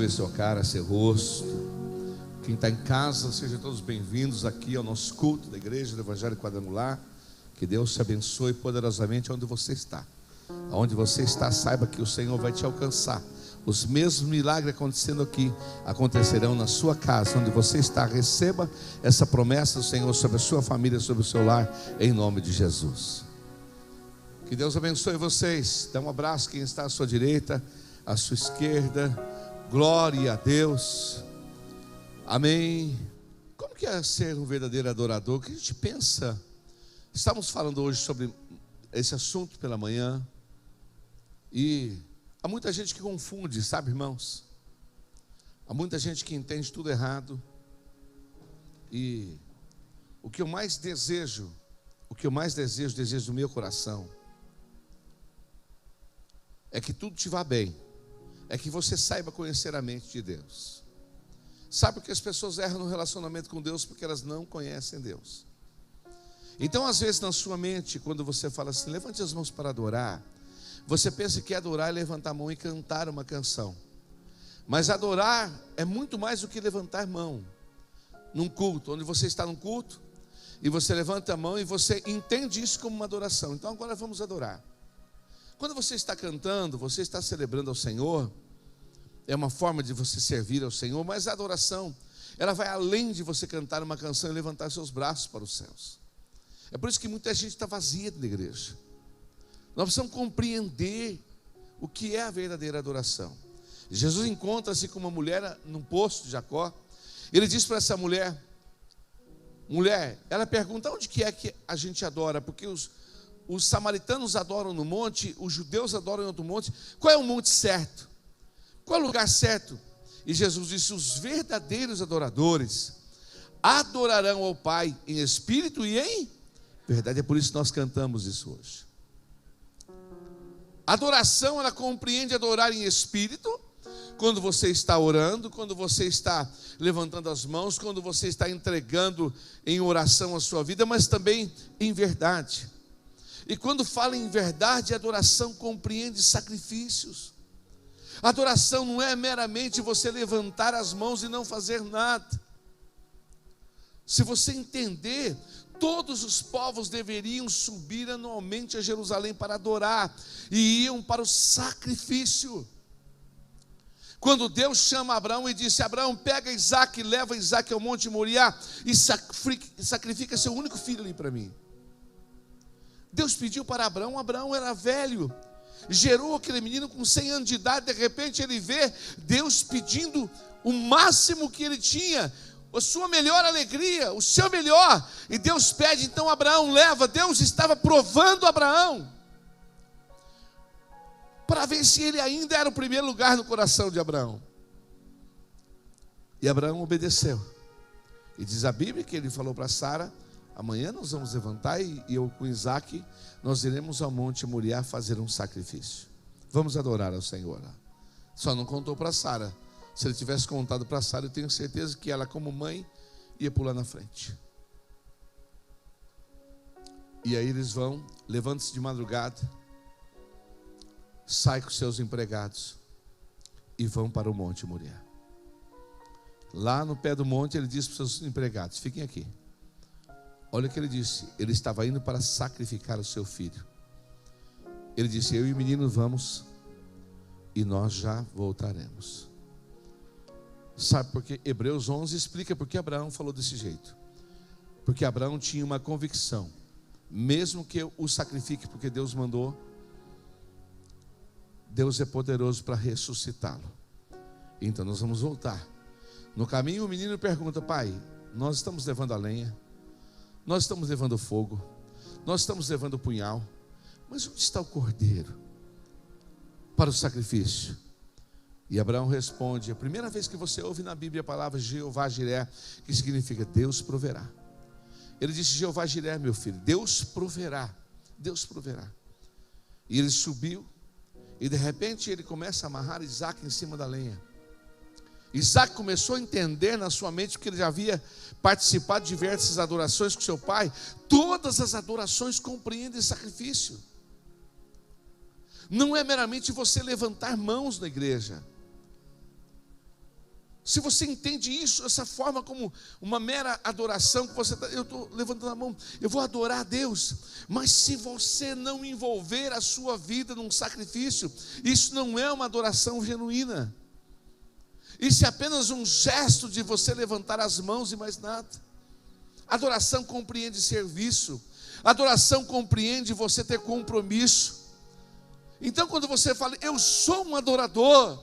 ver sua cara, seu rosto. Quem está em casa, sejam todos bem-vindos aqui ao nosso culto da Igreja do Evangelho Quadrangular. Que Deus te abençoe poderosamente onde você está. Aonde você está, saiba que o Senhor vai te alcançar. Os mesmos milagres acontecendo aqui acontecerão na sua casa, onde você está. Receba essa promessa do Senhor sobre a sua família, sobre o seu lar, em nome de Jesus. Que Deus abençoe vocês. Dá um abraço quem está à sua direita, à sua esquerda. Glória a Deus. Amém. Como que é ser um verdadeiro adorador? O que a gente pensa? Estamos falando hoje sobre esse assunto pela manhã. E há muita gente que confunde, sabe, irmãos? Há muita gente que entende tudo errado. E o que eu mais desejo, desejo do meu coração, é que tudo te vá bem. É que você saiba conhecer a mente de Deus. Sabe por que as pessoas erram no relacionamento com Deus? Porque elas não conhecem Deus. Então, às vezes, na sua mente, quando você fala assim, levante as mãos para adorar, você pensa que adorar é levantar a mão e cantar uma canção. Mas adorar é muito mais do que levantar mão. Num culto, onde você está num culto, e você levanta a mão e você entende isso como uma adoração. Então agora vamos adorar. Quando você está cantando, você está celebrando ao Senhor, é uma forma de você servir ao Senhor, mas a adoração, ela vai além de você cantar uma canção e levantar seus braços para os céus. É por isso que muita gente está vazia na igreja. Nós precisamos compreender o que é a verdadeira adoração. Jesus encontra-se com uma mulher num poço de Jacó. Ele diz para essa mulher, ela pergunta, onde que é que a gente adora? Porque os samaritanos adoram no monte, os judeus adoram em outro monte. Qual é o monte certo? Qual é o lugar certo? E Jesus disse, os verdadeiros adoradores adorarão ao Pai em espírito e em verdade. É por isso que nós cantamos isso hoje. Adoração, ela compreende adorar em espírito, quando você está orando, quando você está levantando as mãos, quando você está entregando em oração a sua vida, mas também em verdade. E quando fala em verdade, a adoração compreende sacrifícios. A adoração não é meramente você levantar as mãos e não fazer nada. Se você entender, todos os povos deveriam subir anualmente a Jerusalém para adorar, e iam para o sacrifício. Quando Deus chama Abraão e disse, Abraão, pega Isaac, leva Isaac ao monte Moriá e sacrifica seu único filho ali para mim. Deus pediu para Abraão, Abraão era velho, gerou aquele menino com 100 anos de idade, de repente ele vê Deus pedindo o máximo que ele tinha, a sua melhor alegria, o seu melhor, e Deus pede, então Abraão leva. Deus estava provando Abraão, para ver se ele ainda era o primeiro lugar no coração de Abraão. E Abraão obedeceu, e diz a Bíblia que ele falou para Sara, amanhã nós vamos levantar e eu com Isaac, nós iremos ao monte Moriá fazer um sacrifício. Vamos adorar ao Senhor. Só não contou para Sara. Se ele tivesse contado para Sara, eu tenho certeza que ela, como mãe, ia pular na frente. E aí eles vão, levantam-se de madrugada, saem com seus empregados e vão para o monte Moriá. Lá no pé do monte, ele disse para os seus empregados, fiquem aqui. Olha o que ele disse, ele estava indo para sacrificar o seu filho. Ele disse, eu e o menino vamos e nós já voltaremos. Sabe por que? Hebreus 11 explica por que Abraão falou desse jeito. Porque Abraão tinha uma convicção, mesmo que eu o sacrifique porque Deus mandou, Deus é poderoso para ressuscitá-lo. Então nós vamos voltar. No caminho o menino pergunta, pai, nós estamos levando a lenha, nós estamos levando fogo, nós estamos levando o punhal, mas onde está o cordeiro para o sacrifício? E Abraão responde, a primeira vez que você ouve na Bíblia a palavra Jeová Jiré, que significa Deus proverá. Ele disse, Jeová Jiré, meu filho, Deus proverá, Deus proverá. E ele subiu, e de repente ele começa a amarrar Isaac em cima da lenha. Isaac começou a entender na sua mente, porque ele já havia participado de diversas adorações com seu pai, todas as adorações compreendem sacrifício. Não é meramente você levantar mãos na igreja. Se você entende isso, essa forma como uma mera adoração, que você eu estou levantando a mão, eu vou adorar a Deus, mas se você não envolver a sua vida num sacrifício, isso não é uma adoração genuína. Isso é apenas um gesto de você levantar as mãos e mais nada. Adoração compreende serviço. Adoração compreende você ter compromisso. Então quando você fala, eu sou um adorador,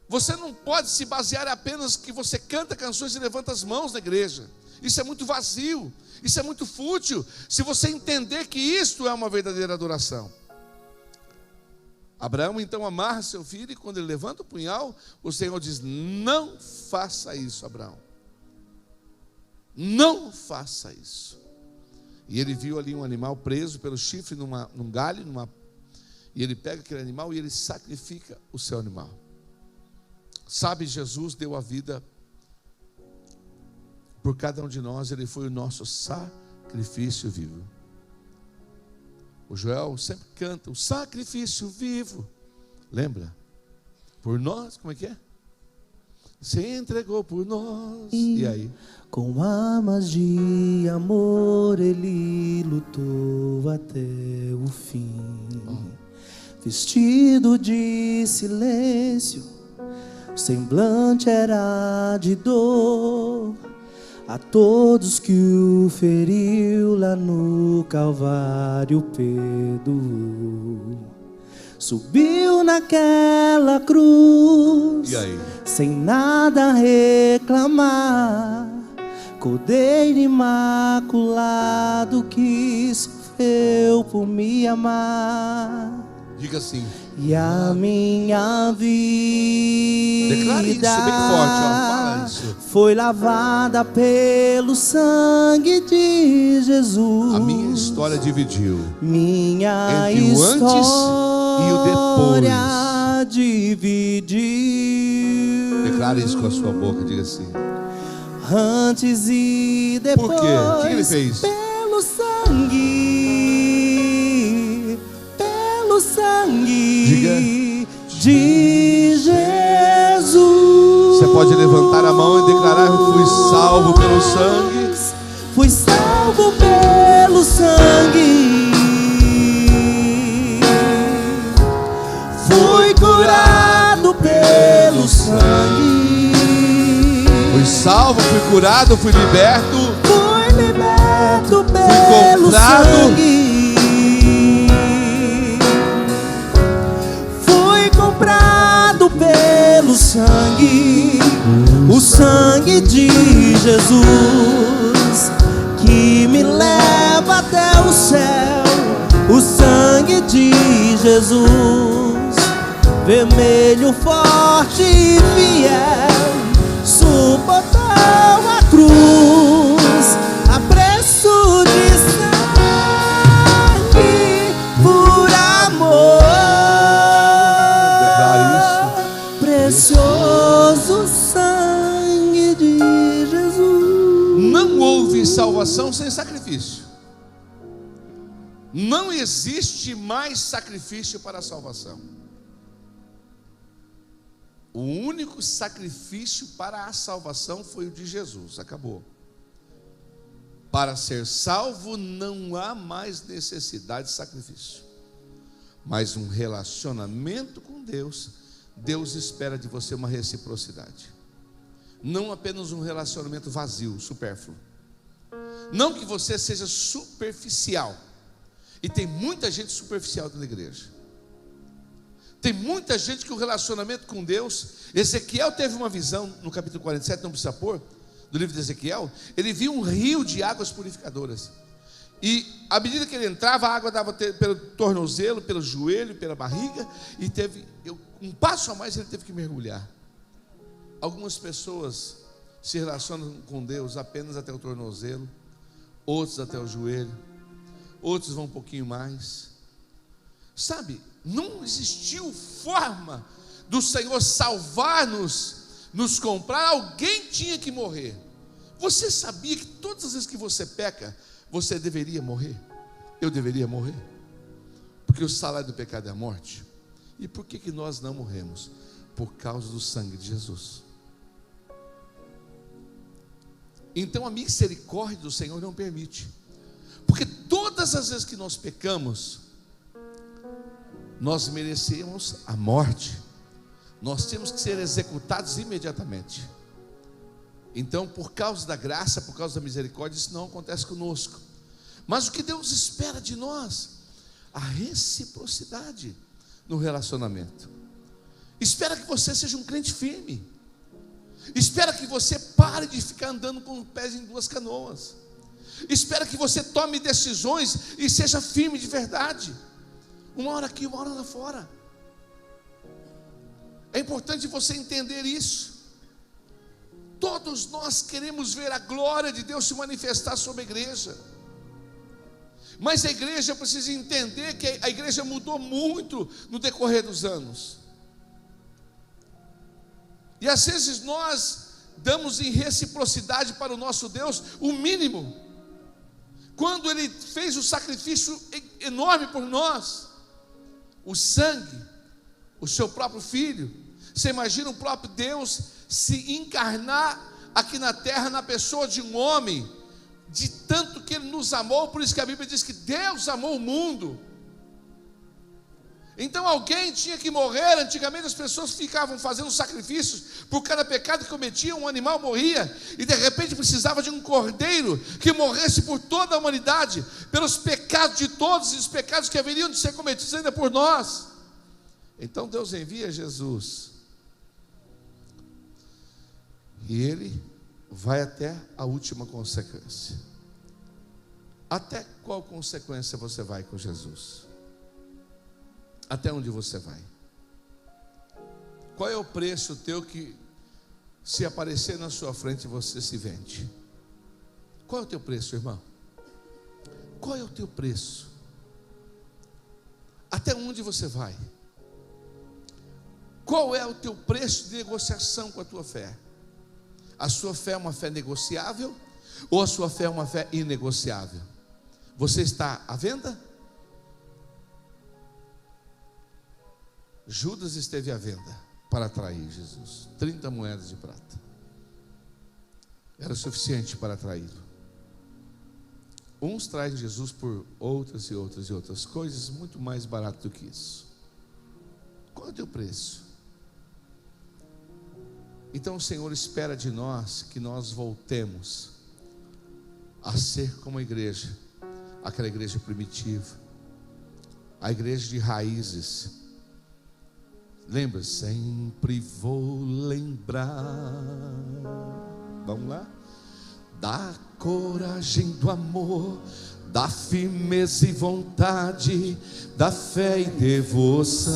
você não pode se basear apenas que você canta canções e levanta as mãos na igreja. Isso é muito vazio, isso é muito fútil, se você entender que isto é uma verdadeira adoração. Abraão então amarra seu filho, e quando ele levanta o punhal, o Senhor diz, não faça isso, Abraão. Não faça isso. E ele viu ali um animal preso pelo chifre num galho, e ele pega aquele animal e ele sacrifica o seu animal. Sabe, Jesus deu a vida por cada um de nós, ele foi o nosso sacrifício vivo. O Joel sempre canta, o sacrifício vivo. Lembra? Por nós, como é que é? Se entregou por nós. E aí? Com armas de amor ele lutou até o fim. Vestido de silêncio, o semblante era de dor. A todos que o feriu lá no Calvário perdoou. Subiu naquela cruz, E aí? sem nada reclamar. Cordeiro imaculado que sofreu por me amar. Diga assim. E a minha vida, declare isso bem forte, ó. Fala isso. Foi lavada pelo sangue de Jesus. A minha história dividiu Minha entre o antes e o depois. Dividiu. Declare isso com a sua boca, diga assim. Antes e depois. Por quê? O que ele fez? Pelo sangue, pelo sangue, diga, de Jesus. Você pode levantar a mão e declarar: fui salvo pelo sangue. Fui salvo pelo sangue. Fui curado pelo sangue. Fui salvo, fui curado, fui liberto. Fui liberto pelo fui comprado. Sangue. Fui comprado pelo sangue. O sangue de Jesus, que me leva até o céu. O sangue de Jesus, vermelho, forte e fiel, suportou a cruz a preço de sangue, por amor. Precioso sangue de Jesus. Não houve salvação sem sacrifício. Não existe mais sacrifício para a salvação. O único sacrifício para a salvação foi o de Jesus. Acabou. Para ser salvo não há mais necessidade de sacrifício, mas um relacionamento com Deus. Deus espera de você uma reciprocidade, não apenas um relacionamento vazio, supérfluo. Não que você seja superficial. E tem muita gente superficial dentro da igreja. Tem muita gente que o relacionamento com Deus, Ezequiel teve uma visão no capítulo 47, não precisa pôr, do livro de Ezequiel. Ele viu um rio de águas purificadoras, e à medida que ele entrava, a água dava pelo tornozelo, pelo joelho, pela barriga, e teve um passo a mais, ele teve que mergulhar. Algumas pessoas se relacionam com Deus apenas até o tornozelo, outros até o joelho, outros vão um pouquinho mais. Sabe, não existiu forma do Senhor salvar-nos, nos comprar. Alguém tinha que morrer. Você sabia que todas as vezes que você peca, você deveria morrer? Eu deveria morrer, porque o salário do pecado é a morte. E por que nós não morremos? Por causa do sangue de Jesus. Então a misericórdia do Senhor não permite, porque todas as vezes que nós pecamos, nós merecemos a morte, nós temos que ser executados imediatamente. Então, por causa da graça, por causa da misericórdia, isso não acontece conosco. Mas o que Deus espera de nós? A reciprocidade no relacionamento. Espera que você seja um crente firme. Espera que você pare de ficar andando com os pés em duas canoas. Espera que você tome decisões e seja firme de verdade. Uma hora aqui, uma hora lá fora. É importante você entender isso. Todos nós queremos ver a glória de Deus se manifestar sobre a igreja. Mas a igreja precisa entender que a igreja mudou muito no decorrer dos anos. E às vezes nós damos em reciprocidade para o nosso Deus o mínimo. Quando Ele fez o sacrifício enorme por nós, o sangue, o seu próprio Filho. Você imagina o próprio Deus se encarnar aqui na terra na pessoa de um homem, de tanto que Ele nos amou. Por isso que a Bíblia diz que Deus amou o mundo. Então alguém tinha que morrer. Antigamente as pessoas ficavam fazendo sacrifícios por cada pecado que cometiam, um animal morria, e de repente precisava de um cordeiro que morresse por toda a humanidade, pelos pecados de todos, e os pecados que haveriam de ser cometidos ainda por nós. Então Deus envia Jesus, e Ele vai até a última consequência. Até qual consequência você vai com Jesus? Até onde você vai? Qual é o preço teu que, se aparecer na sua frente, você se vende? Qual é o teu preço, irmão? Qual é o teu preço? Até onde você vai? Qual é o teu preço de negociação com a tua fé? A sua fé é uma fé negociável ou a sua fé é uma fé inegociável? Você está à venda? Judas esteve à venda para atrair Jesus. 30 moedas de prata era suficiente para atraí-lo. Uns traem Jesus por outras e outras e outras coisas muito mais barato do que isso. Qual é o teu preço? Então o Senhor espera de nós que nós voltemos a ser como a igreja, aquela igreja primitiva, a igreja de raízes. Lembra? Sempre vou lembrar. Vamos lá? Da coragem, do amor, da firmeza e vontade, da fé e devoção,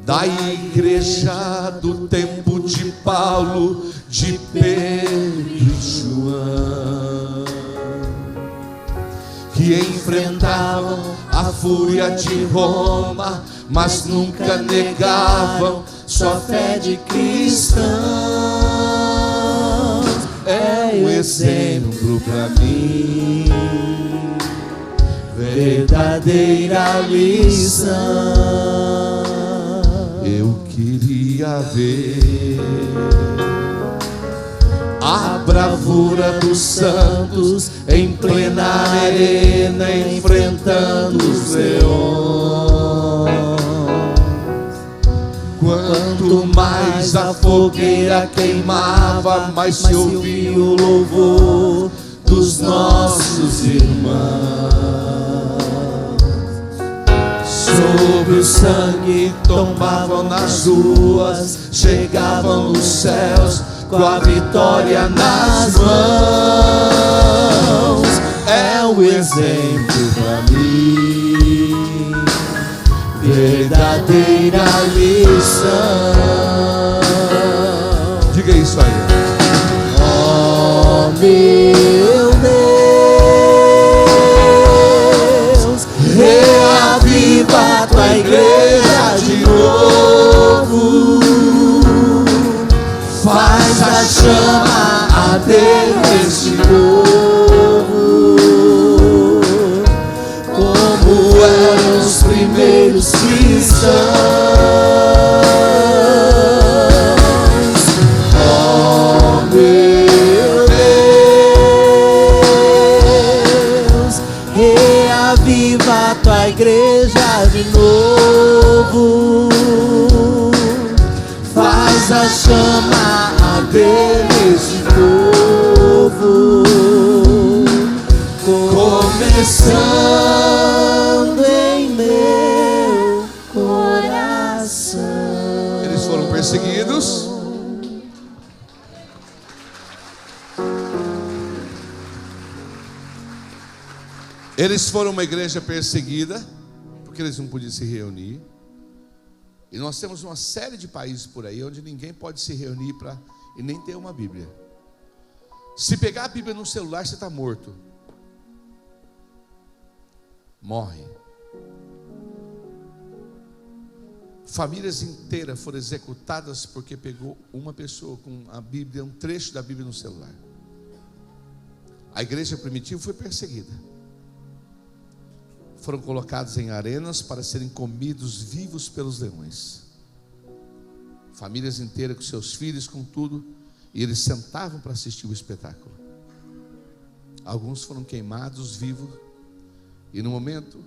da igreja do tempo de Paulo, de Pedro e João, que enfrentavam a fúria de Roma, mas nunca negavam sua fé de cristãos. É um exemplo para mim, verdadeira lição. Eu queria ver a bravura dos santos em plena arena, enfrentando os leões. Quanto mais a fogueira queimava, mais se ouvia o louvor dos nossos irmãos. Sobre o sangue tombavam nas ruas, chegavam nos céus com a vitória nas mãos. É um exemplo para mim, verdadeira lição. Diga isso aí. Oh meu Deus, reaviva a tua igreja de novo. Faz a chama arder neste povo, como eram os primeiros cristãos. Oh igreja de novo. Faz a chama arder nesse povo, começando em meu coração. Eles foram perseguidos. Eles foram uma igreja perseguida, porque eles não podiam se reunir. E nós temos uma série de países por aí onde ninguém pode se reunir e nem ter uma Bíblia. Se pegar a Bíblia no celular, você está morto. Morre. Famílias inteiras foram executadas porque pegou uma pessoa com a Bíblia, um trecho da Bíblia no celular. A igreja primitiva foi perseguida. Foram colocados em arenas para serem comidos vivos pelos leões. Famílias inteiras com seus filhos, com tudo, e eles sentavam para assistir o espetáculo. Alguns foram queimados vivos, e no momento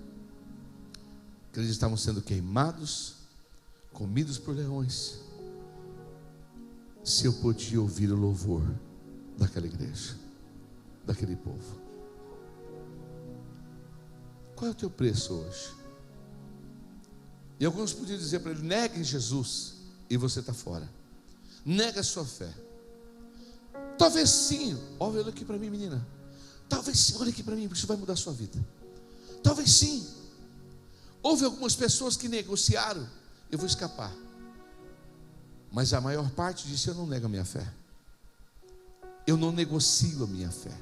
que eles estavam sendo queimados, comidos por leões, se eu podia ouvir o louvor daquela igreja, daquele povo. Qual é o teu preço hoje? E alguns podiam dizer para ele: negue Jesus, e você está fora. Nega a sua fé. Talvez sim. Olha aqui para mim, menina. Talvez sim, olha aqui para mim, porque isso vai mudar a sua vida. Talvez sim. Houve algumas pessoas que negociaram: eu vou escapar. Mas a maior parte disse: eu não nego a minha fé. Eu não negocio a minha fé.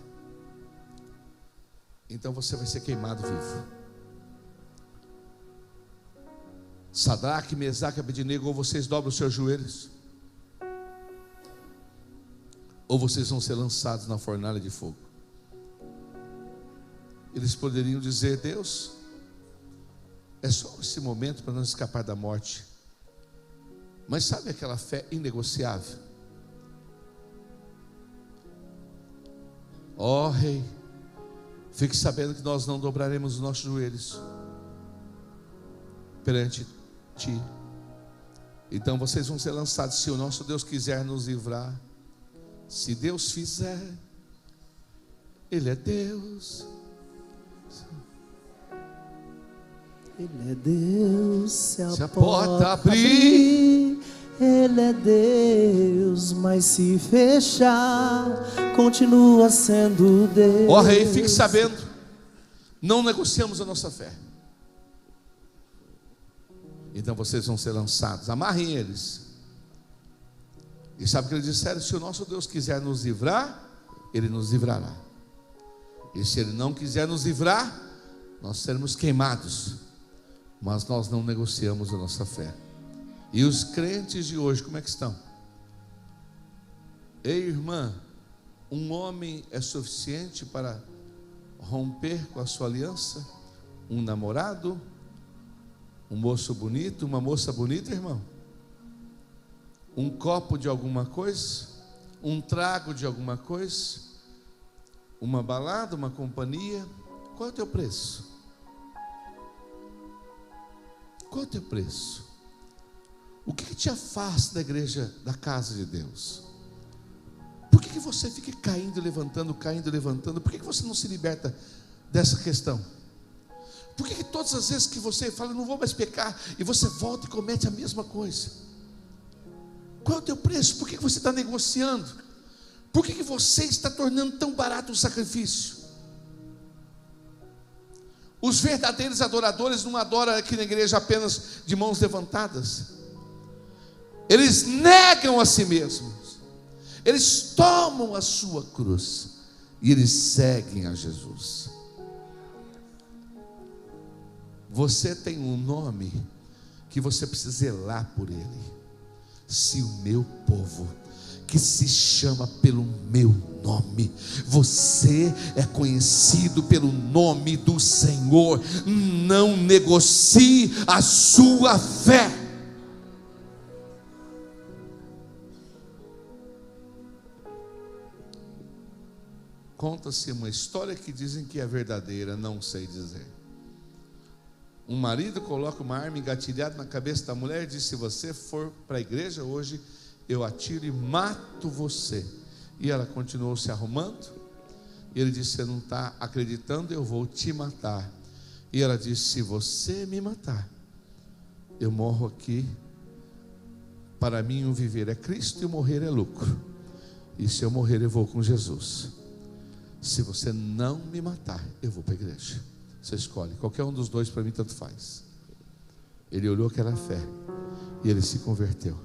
Então você vai ser queimado vivo. Sadraque, Mesaque e Abednego, ou vocês dobram os seus joelhos, ou vocês vão ser lançados na fornalha de fogo. Eles poderiam dizer: Deus, é só esse momento para nós escapar da morte. Mas sabe aquela fé inegociável? Ó Rei, fique sabendo que nós não dobraremos os nossos joelhos perante Ti. Então vocês vão ser lançados. Se o nosso Deus quiser nos livrar, se Deus fizer, Ele é Deus. Ele é Deus, se a porta porta abrir, Ele é Deus, mas se fechar, continua sendo Deus. Ó Rei, fique sabendo, não negociamos a nossa fé. Então vocês vão ser lançados. Amarrem eles. E sabe o que eles disseram? Se o nosso Deus quiser nos livrar, Ele nos livrará. E se Ele não quiser nos livrar, nós seremos queimados. Mas nós não negociamos a nossa fé. E os crentes de hoje, como é que estão? Ei, irmã, um homem é suficiente para romper com a sua aliança? Um namorado? Um moço bonito? Uma moça bonita, irmão? Um copo de alguma coisa? Um trago de alguma coisa? Uma balada, uma companhia? Qual é o teu preço? Qual é o teu preço? O que te afasta da igreja, da casa de Deus? Por que você fica caindo e levantando, caindo e levantando? Por que você não se liberta dessa questão? Por que todas as vezes que você fala, não vou mais pecar, e você volta e comete a mesma coisa? Qual é o teu preço? Por que você está negociando? Por que você está tornando tão barato o sacrifício? Os verdadeiros adoradores não adoram aqui na igreja apenas de mãos levantadas. Eles negam a si mesmos. Eles tomam a sua cruz e eles seguem a Jesus. Você tem um nome que você precisa zelar por ele. Se o meu povo, que se chama pelo meu nome, você é conhecido pelo nome do Senhor, não negocie a sua fé. Conta-se uma história que dizem que é verdadeira, não sei dizer. Um marido coloca uma arma engatilhada na cabeça da mulher e diz: se você for para a igreja hoje, eu atiro e mato você. E ela continuou se arrumando. E ele disse: você não está acreditando, eu vou te matar. E ela disse: se você me matar, eu morro aqui. Para mim o viver é Cristo e o morrer é lucro. E se eu morrer, eu vou com Jesus. Se você não me matar, eu vou para a igreja. Você escolhe, qualquer um dos dois, para mim tanto faz. Ele olhou que era fé e ele se converteu,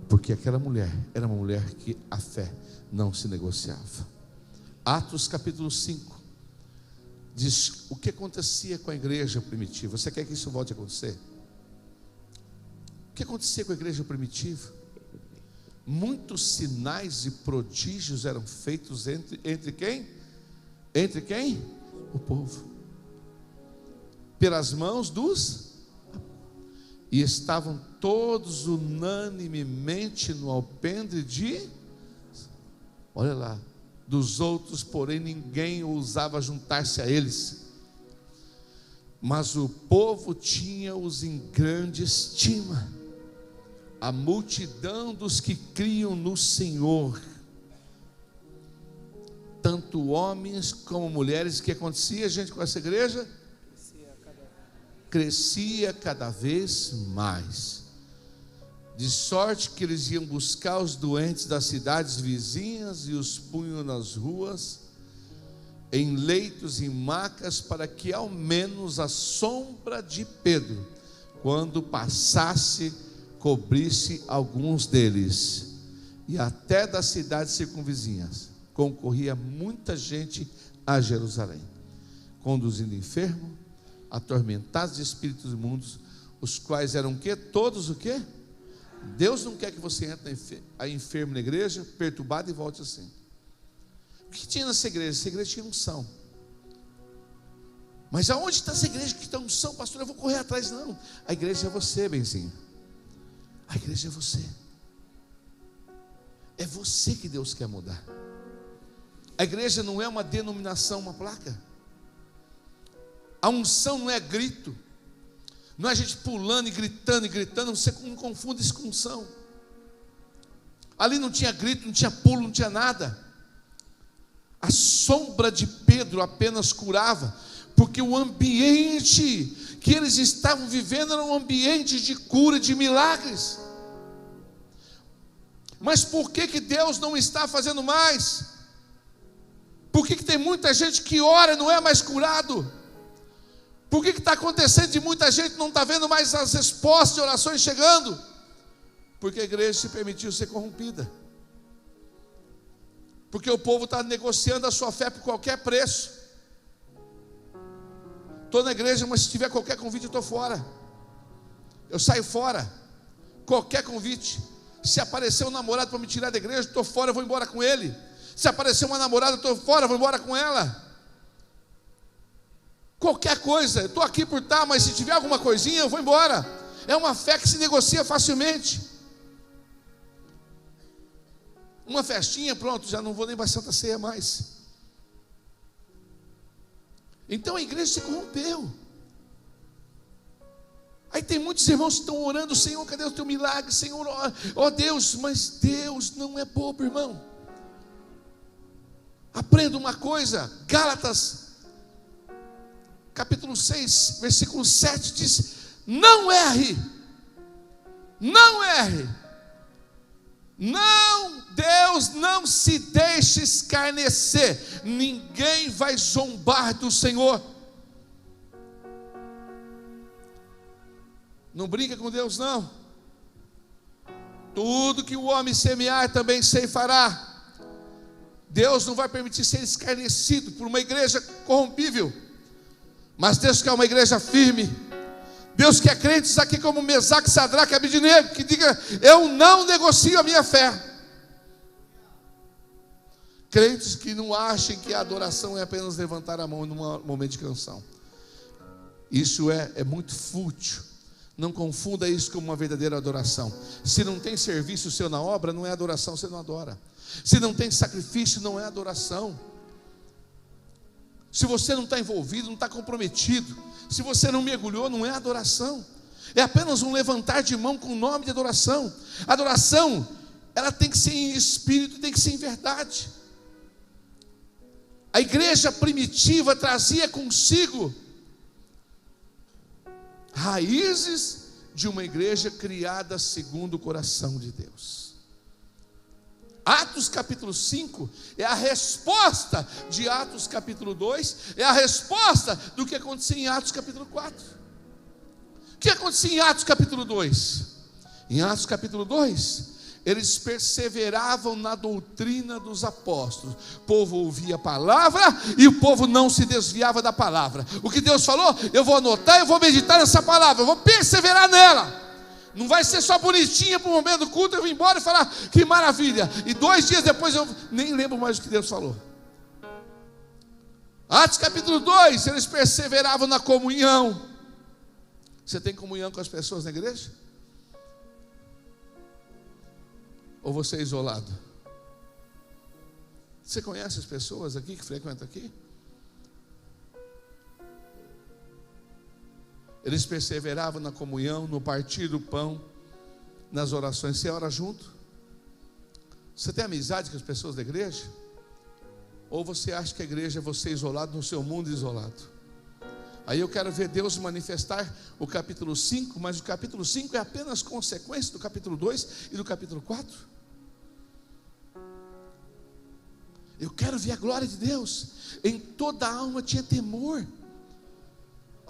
porque aquela mulher era uma mulher que a fé não se negociava. Atos capítulo 5 diz o que acontecia com a igreja primitiva. Você quer que isso volte a acontecer? O que acontecia com a igreja primitiva? Muitos sinais e prodígios eram feitos entre quem? Entre quem? O povo. Pelas mãos dos... E estavam todos unanimemente no alpendre de... Olha lá. Dos outros, porém, ninguém ousava juntar-se a eles. Mas o povo tinha-os em grande estima. A multidão dos que criam no Senhor, tanto homens como mulheres. O que acontecia, gente, com essa igreja? Crescia cada vez mais, de sorte que eles iam buscar os doentes das cidades vizinhas e os punham nas ruas, em leitos e macas, para que ao menos a sombra de Pedro, quando passasse, cobrisse alguns deles. E até das cidades circunvizinhas concorria muita gente a Jerusalém, conduzindo enfermo, atormentados de espíritos imundos, os quais eram o quê? Todos o quê? Deus não quer que você entre aí enfermo na igreja, perturbado, e volte assim. O que tinha nessa igreja? Essa igreja tinha unção. Mas aonde está essa igreja que tem unção, pastor? Eu vou correr atrás. Não, a igreja é você, benzinho. A igreja é você. É você que Deus quer mudar. A igreja não é uma denominação, uma placa. A unção não é grito, não é a gente pulando e gritando, você não confunde isso com unção. Ali não tinha grito, não tinha pulo, não tinha nada. A sombra de Pedro apenas curava, porque o ambiente que eles estavam vivendo era um ambiente de cura, de milagres. Mas por que Deus não está fazendo mais? Por que tem muita gente que ora e não é mais curado? Por que está acontecendo de muita gente não está vendo mais as respostas de orações chegando? Porque a igreja se permitiu ser corrompida. Porque o povo está negociando a sua fé por qualquer preço. Estou na igreja, mas se tiver qualquer convite eu estou fora. Eu saio fora. Qualquer convite. Se aparecer um namorado para me tirar da igreja, estou fora, eu vou embora com ele. Se aparecer uma namorada, eu estou fora, eu vou embora com ela. Qualquer coisa, eu estou aqui por estar, mas se tiver alguma coisinha, eu vou embora. É uma fé que se negocia facilmente. Uma festinha, pronto, já não vou nem para a Santa Ceia mais. Então a igreja se corrompeu. Aí tem muitos irmãos que estão orando: Senhor, cadê o teu milagre? Senhor, ó Deus. Mas Deus não é bobo, irmão. Aprenda uma coisa. Gálatas capítulo 6, versículo 7 diz: não erre, não erre, não, Deus não se deixe escarnecer, ninguém vai zombar do Senhor. Não brinca com Deus, não. Tudo que o homem semear também ceifará. Deus não vai permitir ser escarnecido por uma igreja corrompível. Mas Deus quer uma igreja firme. Deus quer crentes aqui como Mesaque, Sadraque e Abednego, que diga: eu não negocio a minha fé. Crentes que não achem que a adoração é apenas levantar a mão num momento de canção. Isso é muito fútil. Não confunda isso com uma verdadeira adoração. Se não tem serviço seu na obra, não é adoração, você não adora. Se não tem sacrifício, não é adoração. Se você não está envolvido, não está comprometido, se você não mergulhou, não é adoração. É apenas um levantar de mão com o nome de adoração. Adoração, ela tem que ser em espírito, tem que ser em verdade. A igreja primitiva trazia consigo raízes de uma igreja criada segundo o coração de Deus. Atos capítulo 5 é a resposta de Atos capítulo 2, é a resposta do que acontecia em Atos capítulo 4. O que acontecia em Atos capítulo 2? Em Atos capítulo 2, eles perseveravam na doutrina dos apóstolos. O povo ouvia a palavra e o povo não se desviava da palavra. O que Deus falou, eu vou anotar, eu vou meditar nessa palavra, eu vou perseverar nela. Não vai ser só bonitinha para o momento do culto, eu vou embora e falar, que maravilha. E 2 dias depois eu nem lembro mais o que Deus falou. Atos capítulo 2, eles perseveravam na comunhão. Você tem comunhão com as pessoas na igreja? Ou você é isolado? Você conhece as pessoas aqui que frequentam aqui? Eles perseveravam na comunhão, no partir do pão, nas orações. Você ora junto? Você tem amizade com as pessoas da igreja? Ou você acha que a igreja é você isolado no seu mundo isolado? Aí eu quero ver Deus manifestar o capítulo 5, mas o capítulo 5 é apenas consequência do capítulo 2 e do capítulo 4. Eu quero ver a glória de Deus. Em toda a alma tinha temor.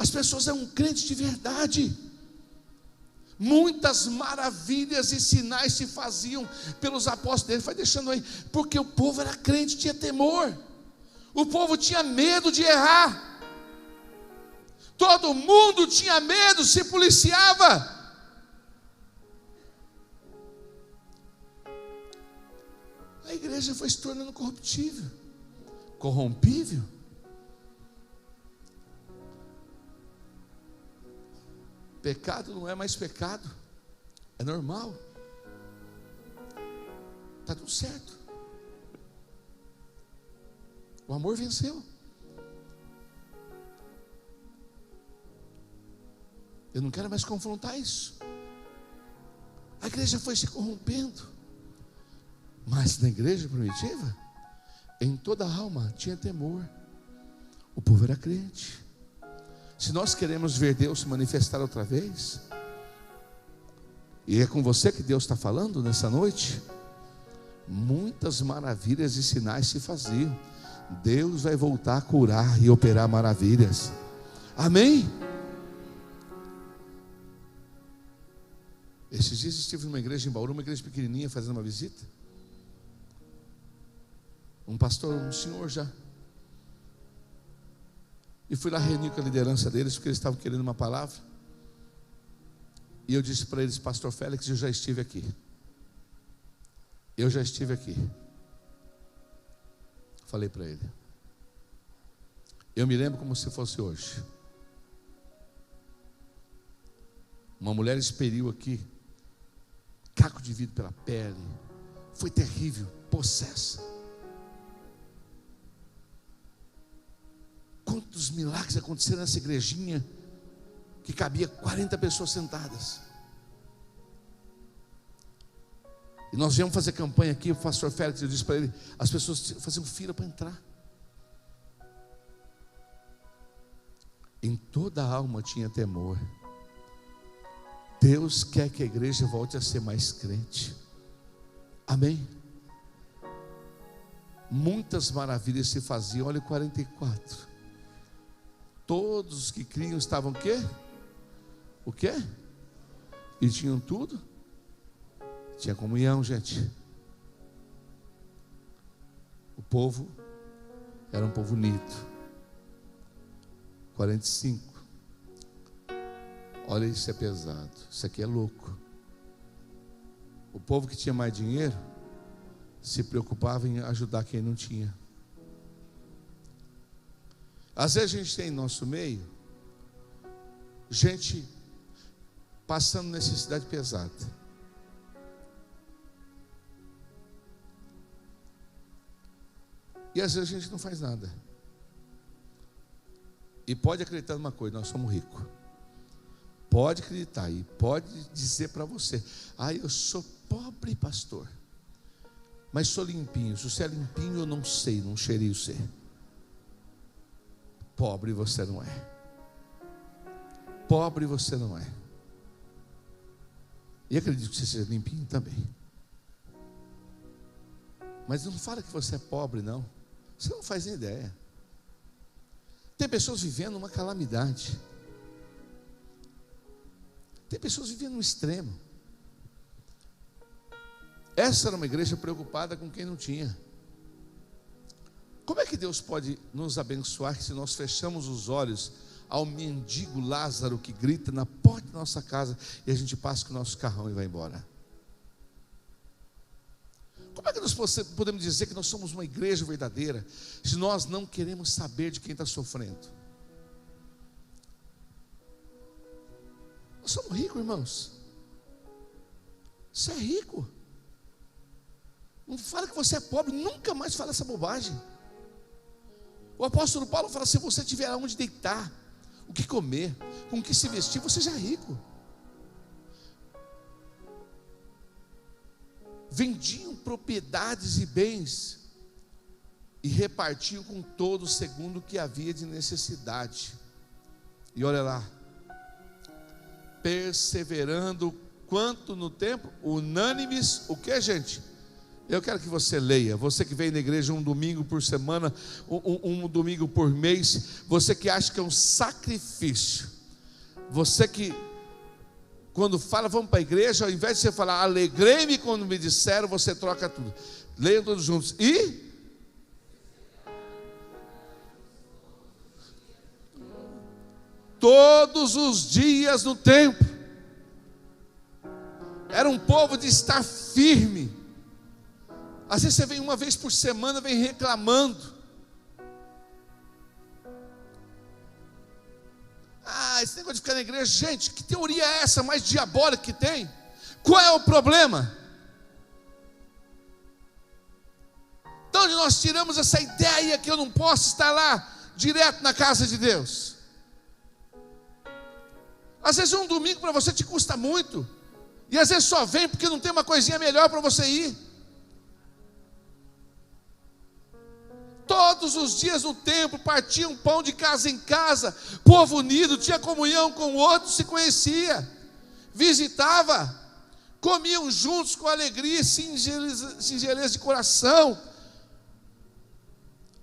As pessoas eram crentes de verdade. Muitas maravilhas e sinais se faziam pelos apóstolos dele. Vai deixando aí, porque o povo era crente, tinha temor. O povo tinha medo de errar. Todo mundo tinha medo, se policiava. A igreja foi se tornando corruptível, corrompível. Pecado não é mais pecado, é normal. Está tudo certo. O amor venceu. Eu não quero mais confrontar isso. A igreja foi se corrompendo. Mas na igreja primitiva, em toda a alma tinha temor. O povo era crente. Se nós queremos ver Deus se manifestar outra vez, e é com você que Deus está falando nessa noite, muitas maravilhas e sinais se faziam. Deus vai voltar a curar e operar maravilhas. Amém? Esses dias estive numa igreja em Bauru, uma igreja pequenininha, fazendo uma visita. Um pastor, um senhor já. E fui lá reunir com a liderança deles, porque eles estavam querendo uma palavra. E eu disse para eles, pastor Félix, eu já estive aqui. Eu já estive aqui. Falei para ele. Eu me lembro como se fosse hoje. Uma mulher expeliu aqui caco de vidro pela pele. Foi terrível, possessa. Quantos milagres aconteceram nessa igrejinha que cabia 40 pessoas sentadas. E nós viemos fazer campanha aqui, o pastor Félix, eu disse para ele, as pessoas faziam fila para entrar. Em toda a alma tinha temor. Deus quer que a igreja volte a ser mais crente. Amém? Muitas maravilhas se faziam. Olha o 44. Todos os que criam estavam o quê? O quê? E tinham tudo? Tinha comunhão, gente. O povo era um povo unido. 45. Olha, isso é pesado. Isso aqui é louco. O povo que tinha mais dinheiro se preocupava em ajudar quem não tinha. Às vezes a gente tem em nosso meio gente passando necessidade pesada. E às vezes a gente não faz nada. E pode acreditar numa coisa, nós somos ricos. Pode acreditar e pode dizer para você: eu sou pobre, pastor, mas sou limpinho. Se você é limpinho, eu não sei, não cheirei você. Pobre você não é. Pobre você não é. E acredito que você seja limpinho também. Mas não fala que você é pobre, não. Você não faz nem ideia. Tem pessoas vivendo uma calamidade. Tem pessoas vivendo no extremo. Essa era uma igreja preocupada com quem não tinha. Como é que Deus pode nos abençoar se nós fechamos os olhos ao mendigo Lázaro que grita na porta da nossa casa e a gente passa com o nosso carrão e vai embora? Como é que nós podemos dizer que nós somos uma igreja verdadeira se nós não queremos saber de quem está sofrendo? Nós somos ricos, irmãos. Você é rico. Não fala que você é pobre, nunca mais fala essa bobagem. O apóstolo Paulo fala: se você tiver aonde deitar, o que comer, com o que se vestir, você já é rico. Vendiam propriedades e bens e repartiam com todos segundo o que havia de necessidade. E olha lá, perseverando quanto no tempo, unânimes, o que, gente? Eu quero que você leia, você que vem na igreja um domingo por semana, um domingo por mês, você que acha que é um sacrifício, você que quando fala vamos para a igreja, ao invés de você falar alegrei-me quando me disseram, você troca tudo. Leiam todos juntos. E todos os dias no templo. Era um povo de estar firme. Às vezes você vem uma vez por semana, vem reclamando. Esse negócio de ficar na igreja, gente, que teoria é essa mais diabólica que tem? Qual é o problema? De onde nós tiramos essa ideia que eu não posso estar lá direto na casa de Deus? Às vezes um domingo para você te custa muito, e às vezes só vem porque não tem uma coisinha melhor para você ir. Todos os dias no templo, partiam pão de casa em casa, povo unido, tinha comunhão com o outro, se conhecia, visitava, comiam juntos com alegria e singeleza de coração.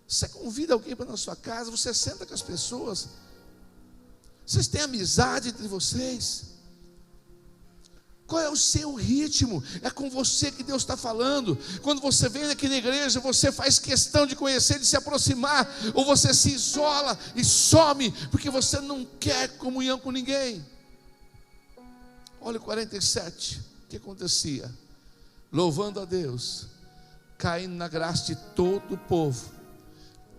Você convida alguém para na sua casa, você senta com as pessoas, vocês têm amizade entre vocês. Qual é o seu ritmo? É com você que Deus está falando. Quando você vem aqui na igreja, você faz questão de conhecer, de se aproximar, ou você se isola e some, porque você não quer comunhão com ninguém. Olha o 47, o que acontecia? Louvando a Deus, caindo na graça de todo o povo,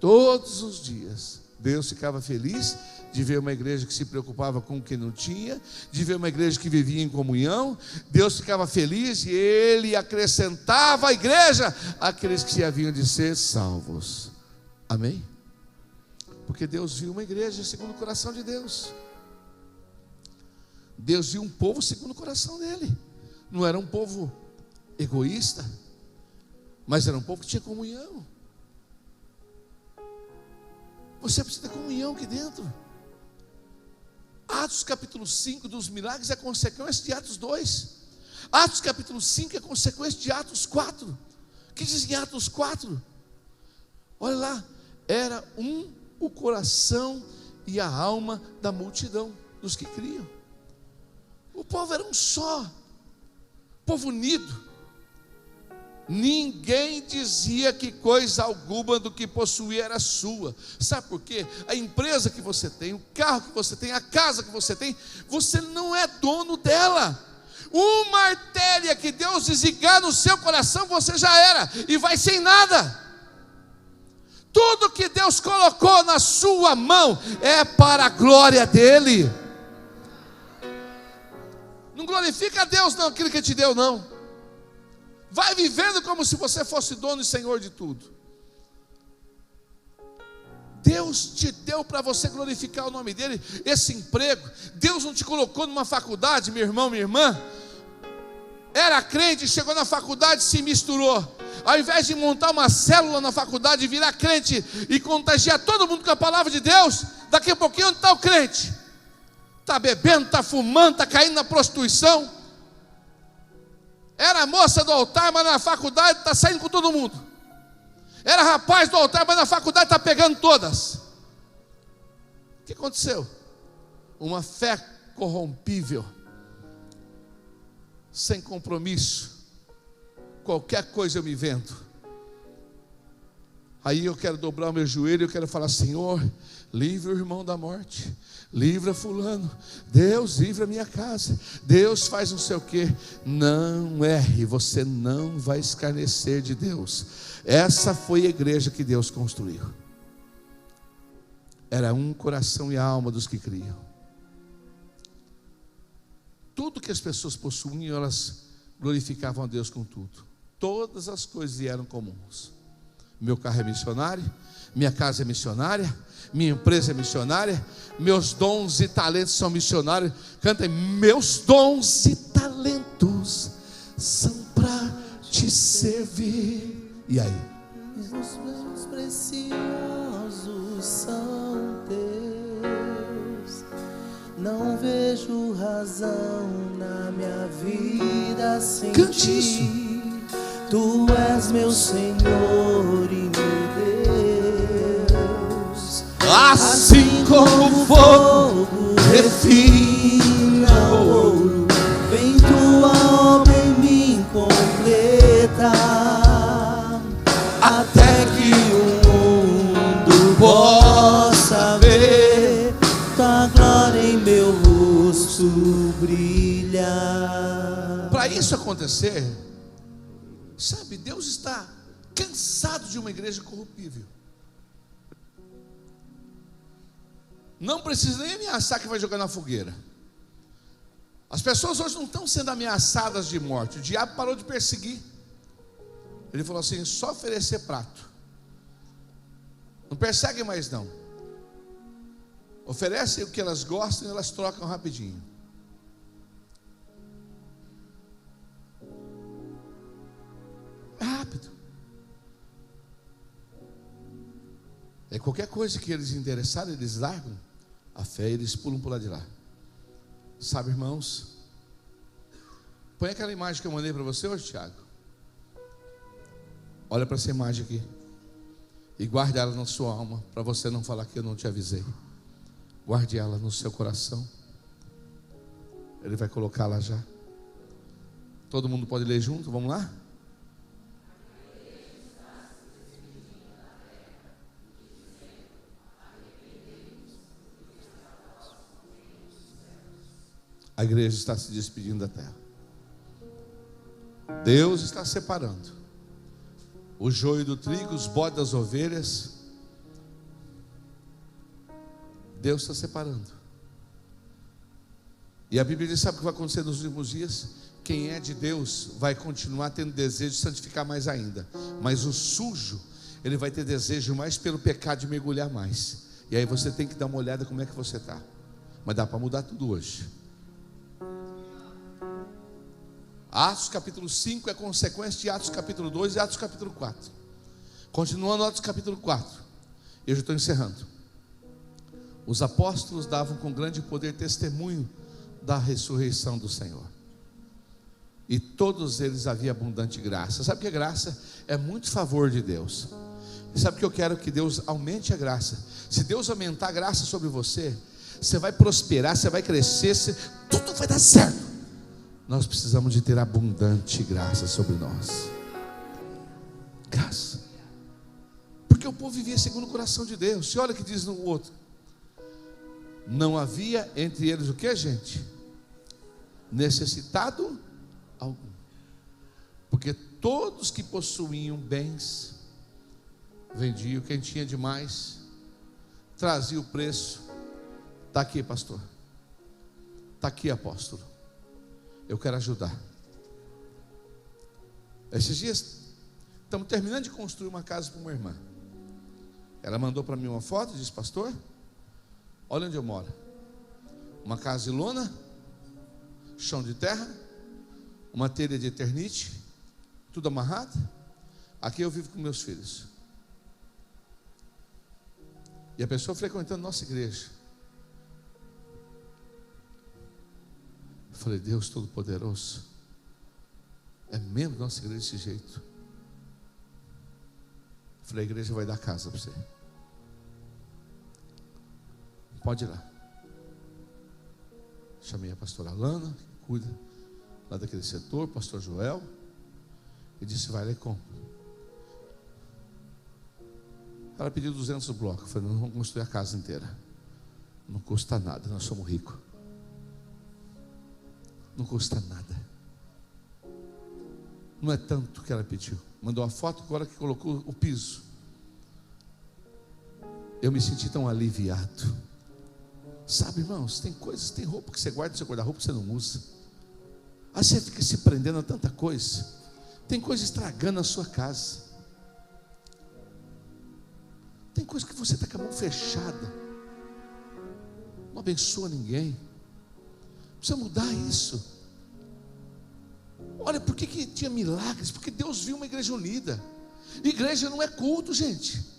todos os dias. Deus ficava feliz de ver uma igreja que se preocupava com o que não tinha, de ver uma igreja que vivia em comunhão. Deus ficava feliz e Ele acrescentava à igreja aqueles que haviam de ser salvos. Amém? Porque Deus viu uma igreja segundo o coração de Deus. Deus viu um povo segundo o coração dele. Não era um povo egoísta, mas era um povo que tinha comunhão. Você precisa ter comunhão aqui dentro. Atos capítulo 5 dos milagres é consequência de Atos 2. Atos capítulo 5 é consequência de Atos 4. O que diz em Atos 4? Olha lá, era o coração e a alma da multidão, dos que criam. O povo era um só, povo unido. Ninguém dizia que coisa alguma do que possuía era sua. Sabe por quê? A empresa que você tem, o carro que você tem, a casa que você não é dono dela. Uma artéria que Deus desligar no seu coração, você já era e vai sem nada. Tudo que Deus colocou na sua mão é para a glória dele. Não glorifica a Deus não, aquilo que Ele te deu não. Vai vivendo como se você fosse dono e senhor de tudo. Deus te deu para você glorificar o nome dele, esse emprego. Deus não te colocou numa faculdade, meu irmão, minha irmã. Era crente, chegou na faculdade, se misturou. Ao invés de montar uma célula na faculdade, virar crente e contagiar todo mundo com a palavra de Deus, daqui a pouquinho onde está o crente? Está bebendo, está fumando, está caindo na prostituição. Era moça do altar, mas na faculdade está saindo com todo mundo. Era rapaz do altar, mas na faculdade está pegando todas. O que aconteceu? Uma fé corrompível, sem compromisso. Qualquer coisa eu me vendo. Aí eu quero dobrar o meu joelho, eu quero falar: Senhor, livra o irmão da morte, livra fulano, Deus livra a minha casa, Deus faz não sei o que. Não erre, você não vai escarnecer de Deus. Essa foi a igreja que Deus construiu. Era um coração e alma dos que criam. Tudo que as pessoas possuíam, elas glorificavam a Deus com tudo. Todas as coisas eram comuns. Meu carro é missionário, minha casa é missionária, minha empresa é missionária, meus dons e talentos são missionários. Cantem: meus dons e talentos são para te servir. E aí? Os meus preciosos são teus. Não vejo razão na minha vida sem ti. Tu és meu Senhor e meu Deus. Assim como o fogo refina o ouro, vem tua obra em mim completa, até que o mundo possa ver tua glória em meu rosto brilhar. Para isso acontecer, sabe, Deus está cansado de uma igreja corruptível. Não precisa nem ameaçar que vai jogar na fogueira. As pessoas hoje não estão sendo ameaçadas de morte. O diabo parou de perseguir. Ele falou assim: só oferecer prato. Não persegue mais não. Oferecem o que elas gostam e elas trocam rapidinho. É rápido. É qualquer coisa que eles interessarem, eles largam a fé e eles pulam por lá de lá. Sabe, irmãos? Põe aquela imagem que eu mandei para você hoje, Tiago. Olha para essa imagem aqui e guarde ela na sua alma, para você não falar que eu não te avisei. Guarde ela no seu coração. Ele vai colocá-la já. Todo mundo pode ler junto? Vamos lá? A igreja está se despedindo da terra. Deus está separando o joio do trigo, os bodes das ovelhas. Deus está separando. E a Bíblia diz: sabe o que vai acontecer nos últimos dias? Quem é de Deus vai continuar tendo desejo de santificar mais ainda, mas o sujo, ele vai ter desejo mais pelo pecado de mergulhar mais. E aí você tem que dar uma olhada como é que você está. Mas dá para mudar tudo hoje. Atos capítulo 5 é consequência de Atos capítulo 2 e Atos capítulo 4. Continuando Atos capítulo 4, eu já estou encerrando. Os apóstolos davam com grande poder testemunho da ressurreição do Senhor. E todos eles havia abundante graça. Sabe o que é graça? É muito favor de Deus. E sabe o que eu quero? Que Deus aumente a graça. Se Deus aumentar a graça sobre você, você vai prosperar, você vai crescer, tudo vai dar certo. Nós precisamos de ter abundante graça sobre nós. Graça. Porque o povo vivia segundo o coração de Deus. Se olha o que diz no outro: não havia entre eles o que, gente? Necessitado algum. Porque todos que possuíam bens vendiam. Quem tinha demais trazia o preço. Está aqui, pastor. Está aqui, apóstolo. Eu quero ajudar. Esses dias estamos terminando de construir uma casa para uma irmã. Ela mandou para mim uma foto e disse: pastor, olha onde eu moro. Uma casa de lona, chão de terra, uma telha de eternite, tudo amarrado. Aqui eu vivo com meus filhos. E a pessoa frequentando nossa igreja. Eu falei: Deus Todo-Poderoso, é membro da nossa igreja desse jeito. Eu falei: a igreja vai dar casa para você. Pode ir lá. Chamei a pastora Alana, que cuida lá daquele setor, o pastor Joel, e disse: vai lá e compra. Ela pediu 200 blocos. Eu falei: não vamos construir a casa inteira, não custa nada, nós somos ricos, não custa nada. Não é tanto que ela pediu. Mandou uma foto agora que colocou o piso. Eu me senti tão aliviado. Sabe, irmãos, tem coisas, tem roupa que você guarda no seu guarda-roupa que você não usa. Aí você fica se prendendo a tanta coisa. Tem coisa estragando a sua casa. Tem coisa que você está com a mão fechada, não abençoa ninguém. Precisa mudar isso. Olha, por que tinha milagres? Porque Deus viu uma igreja unida. Igreja não é culto, gente.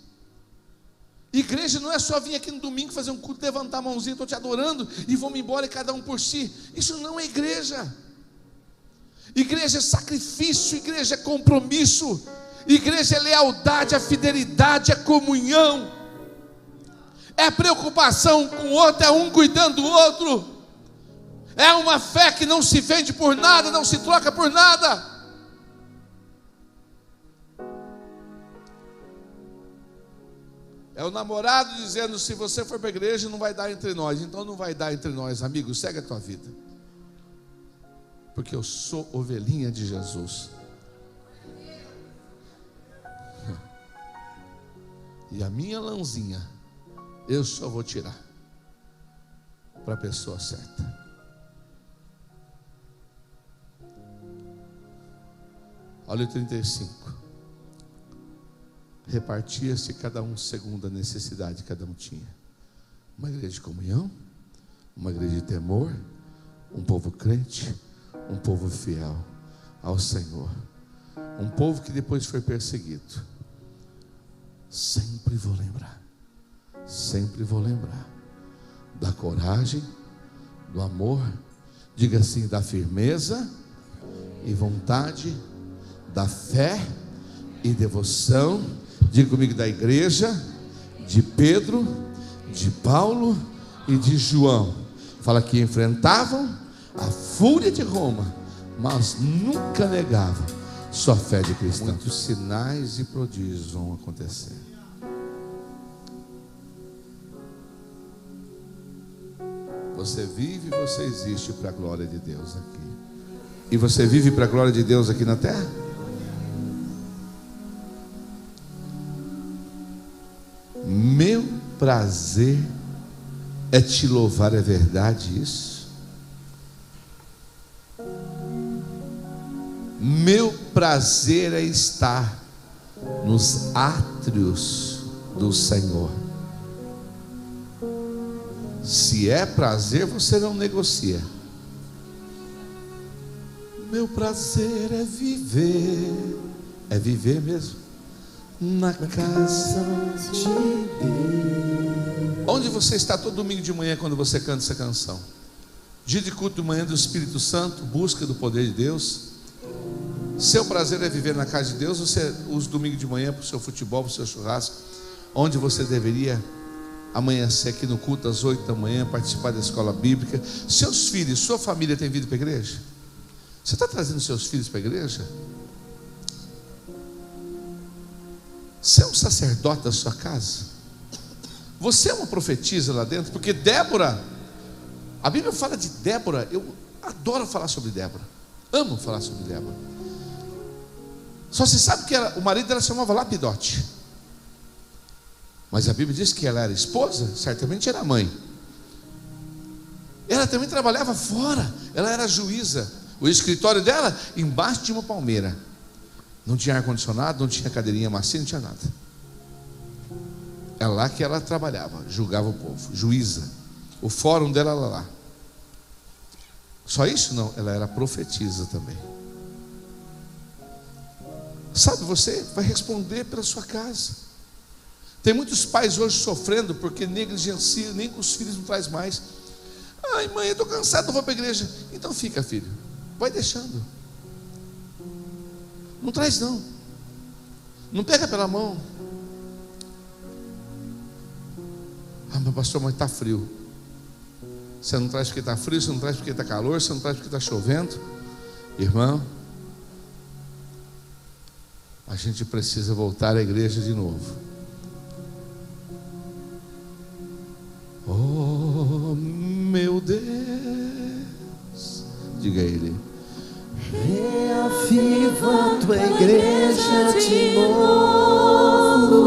Igreja não é só vir aqui no domingo fazer um culto, levantar a mãozinha, estou te adorando e vamos embora e cada um por si. Isso não é igreja. Igreja é sacrifício, igreja é compromisso, igreja é lealdade, é fidelidade, é comunhão, é preocupação com o outro, é um cuidando do outro. É uma fé que não se vende por nada, não se troca por nada. É o namorado dizendo: se você for para a igreja não vai dar entre nós. Então não vai dar entre nós, amigo, segue a tua vida. Porque eu sou ovelhinha de Jesus. E a minha lãzinha eu só vou tirar para a pessoa certa. Olha o 35. Repartia-se cada um segundo a necessidade que cada um tinha. Uma igreja de comunhão, uma igreja de temor, um povo crente, um povo fiel ao Senhor, um povo que depois foi perseguido. Sempre vou lembrar da coragem, do amor, diga assim, da firmeza e vontade, da fé e devoção, diga comigo, da igreja, de Pedro, de Paulo e de João. Fala que enfrentavam a fúria de Roma, mas nunca negavam sua fé de cristão. Muitos sinais e prodígios vão acontecer. Você vive e você existe para a glória de Deus aqui. E você vive para a glória de Deus aqui na terra? Meu prazer é te louvar, é verdade isso? Meu prazer é estar nos átrios do Senhor. Se é prazer, você não negocia. Meu prazer é viver mesmo, na casa de Deus. Onde você está todo domingo de manhã quando você canta essa canção? Dia de culto de manhã do Espírito Santo, busca do poder de Deus. Seu prazer é viver na casa de Deus. Você usa domingo de manhã para o seu futebol, para o seu churrasco, onde você deveria amanhecer aqui no culto às 8 da manhã, participar da escola bíblica. Seus filhos, sua família tem vindo para a igreja? Você está trazendo seus filhos para a igreja? Você é um sacerdote da sua casa? Você é uma profetisa lá dentro? Porque Débora, a Bíblia fala de Débora. Eu adoro falar sobre Débora, amo falar sobre Débora. Só se sabe que o marido dela se chamava Lapidote, mas a Bíblia diz que ela era esposa, certamente era mãe. Ela também trabalhava fora, ela era juíza. O escritório dela embaixo de uma palmeira. Não tinha ar-condicionado, não tinha cadeirinha macia, não tinha nada. É lá que ela trabalhava, julgava o povo, juíza. O fórum dela era lá. Só isso? Não, ela era profetisa também. Sabe, você vai responder pela sua casa. Tem muitos pais hoje sofrendo porque negligenciam, nem com os filhos não traz mais. Ai, mãe, eu estou cansado, não vou para a igreja. Então fica, filho, vai deixando. Não traz não. Não pega pela mão. Ah, meu pastor, mas está frio. Você não traz porque está frio, você não traz porque está calor, você não traz porque está chovendo. Irmão, a gente precisa voltar à igreja de novo. Oh, meu Deus, diga a Ele: reaviva a tua igreja de novo.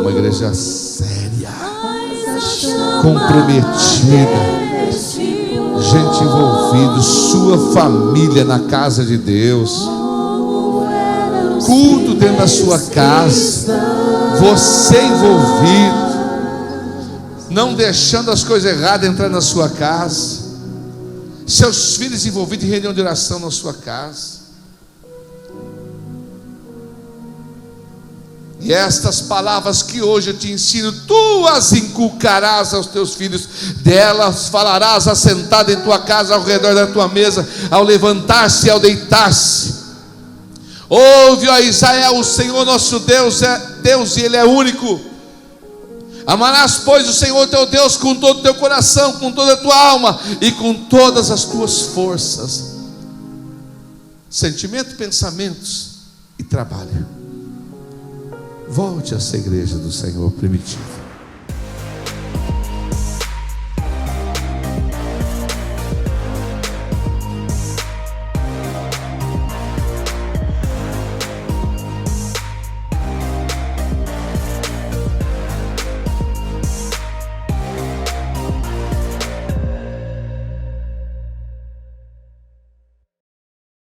Uma igreja séria, comprometida, gente envolvida, sua família na casa de Deus, culto dentro da sua casa, você envolvido, não deixando as coisas erradas entrar na sua casa, seus filhos envolvidos em reunião de oração na sua casa. E estas palavras que hoje eu te ensino, tu as inculcarás aos teus filhos, delas falarás assentado em tua casa, ao redor da tua mesa, ao levantar-se e ao deitar-se. Ouve, ó Israel, o Senhor nosso Deus é Deus e Ele é único. Amarás, pois, o Senhor teu Deus com todo o teu coração, com toda a tua alma e com todas as tuas forças. Sentimento, pensamentos e trabalho. Volte a ser igreja do Senhor primitiva.